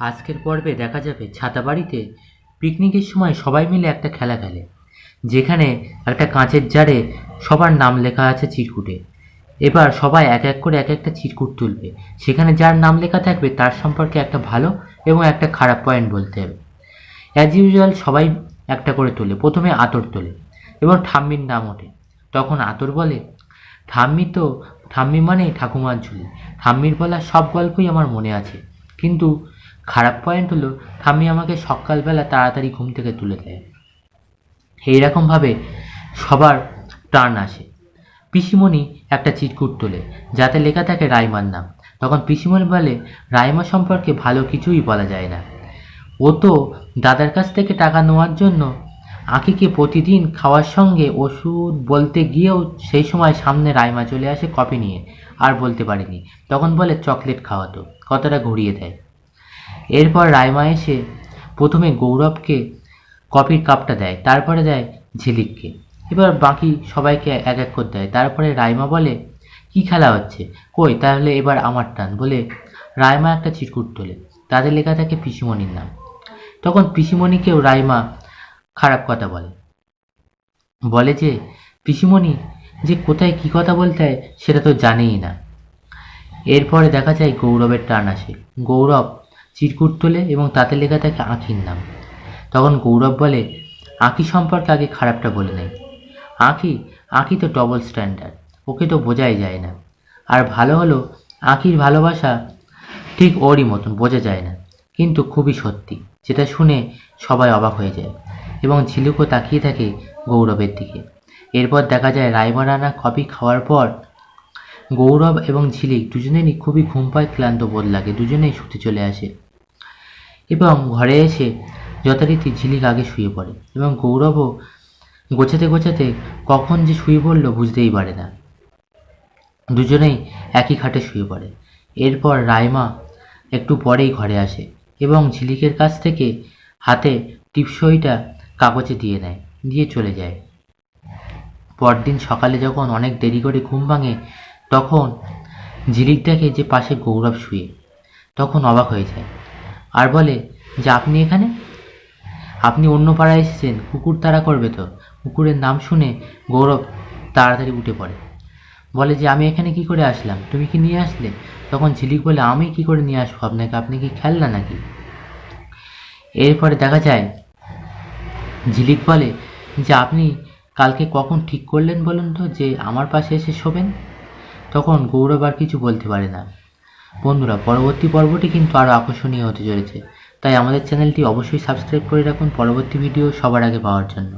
আজকের পর্বে দেখা যাবে ছাতাবাড়িতে পিকনিকের সময় সবাই মিলে একটা খেলা খেলে, যেখানে একটা কাঁচের জারে সবার নাম লেখা আছে চিরকুটে। এবার সবাই এক এক করে এক একটা চিরকুট তুলবে, সেখানে যার নাম লেখা থাকবে তার সম্পর্কে একটা ভালো এবং একটা খারাপ পয়েন্ট বলতে হবে। অ্যাজ ইউজুয়াল সবাই একটা করে তোলে। প্রথমে আতর তোলে এবং ঠাম্মির নাম ওঠে। তখন আতর বলে, ঠাম্মি মানে ঠাকুমার ঝুলি। ঠাম্মির বলা সব গল্পই আমার মনে আছে, কিন্তু খারাপ পয়েন্ট হলো ঠাম্মি আমাকে সকালবেলা তাড়াতাড়ি ঘুম থেকে তুলে দেয়। এইরকমভাবে সবার টার্ন আসে। পিসিমণি একটা চিরকুট তোলে, যাতে লেখা থাকে রাইমার নাম। তখন পিসিমণি বলে, রাইমা সম্পর্কে ভালো কিছুই বলা যায় না। ও তো দাদার কাছ থেকে টাকা নেওয়ার জন্য আঁকিকে প্রতিদিন খাওয়ার সঙ্গে ওষুধ বলতে গিয়েও সেই সময় সামনে রাইমা চলে আসে কফি নিয়ে, আর বলতে পারিনি। তখন বলে চকলেট খাওয়াতো, কথাটা ঘুরিয়ে দেয়। এরপর রাইমা এসে প্রথমে গৌরবকে কফির কাপটা দেয়, তারপরে দেয় ঝিলিককে, এবার বাকি সবাইকে এক এক করে দেয়। তারপরে রাইমা বলে, কি খেলা হচ্ছে, কই তাহলে এবার আমার টান বলে রাইমা একটা চিরকুট তোলে, তাদের লেখা থাকে পিসিমণির নাম। তখন পিসিমণিকেও রাইমা খারাপ কথা বলে যে পিসিমণি যে কোথায় কি কথা বলতে হয় সেটা তো জানেই না। এরপরে দেখা যায় গৌরবের টান আসে। গৌরব চিরকুট তোলে এবং তাতে লেখা থাকে আঁখির নাম। তখন গৌরব বলে, আঁখি সম্পর্কে আগে খারাপটা বলে নেই। আঁখি তো ডবল স্ট্যান্ডার্ড, ওকে তো বোঝাই যায় না। আর ভালো হলো আঁখির ভালোবাসা ঠিক ওরই মতন, বোঝা যায় না কিন্তু খুবই সত্যি, যেটা শুনে সবাই অবাক হয়ে যায় এবং ঝিলুকও তাকিয়ে থাকে গৌরবের দিকে। এরপর দেখা যায় রাইমা রানা কফি খাওয়ার পর গৌরব এবং ঝিলিক দুজনেরই খুবই ঘুম পায়, ক্লান্ত বোধ লাগে, দুজনেই শুতে চলে আসে এবং ঘরে এসে যথারীতি ঝিলিক আগে শুয়ে পড়ে এবং গৌরবও গোছাতে গোছাতে কখন যে শুয়ে পড়ল বুঝতেই পারে না। দুজনেই একই খাটে শুয়ে পড়ে। এরপর রাইমা একটু পরেই ঘরে আসে এবং ঝিলিকের কাছ থেকে হাতে টিপসইটা কাগজে দিয়ে চলে যায়। পরদিন সকালে যখন অনেক দেরি করে ঘুম ভাঙে, তখন ঝিলিক দেখে যে পাশে গৌরব শুয়ে। তখন অবাক হয়ে যায় আর বলে যে, আপনি এখানে? আপনি অন্য পাড়ায় এসেছেন, কুকুর তাড়া করবে তো? কুকুরের নাম শুনে গৌরব তাড়াতাড়ি উঠে পড়ে, বলে যে আমি এখানে কি করে আসলাম, তুমি কি নিয়ে আসলে? তখন ঝিলিক বলে, আমি কি করে নিয়ে আসবো আপনাকে, আপনি কি খেলনা নাকি? এরপরে দেখা যায় ঝিলিক বলে যে, আপনি কালকে কখন ঠিক করলেন বলুন তো যে আমার পাশে এসে শোবেন? তখন গৌরব আর কিছু বলতে পারে না। বন্ধুরা, পরবর্তী পর্বটি কিন্তু আরও আকর্ষণীয় হতে চলেছে, তাই আমাদের চ্যানেলটি অবশ্যই সাবস্ক্রাইব করে রাখুন পরবর্তী ভিডিও সবার আগে পাওয়ার জন্য।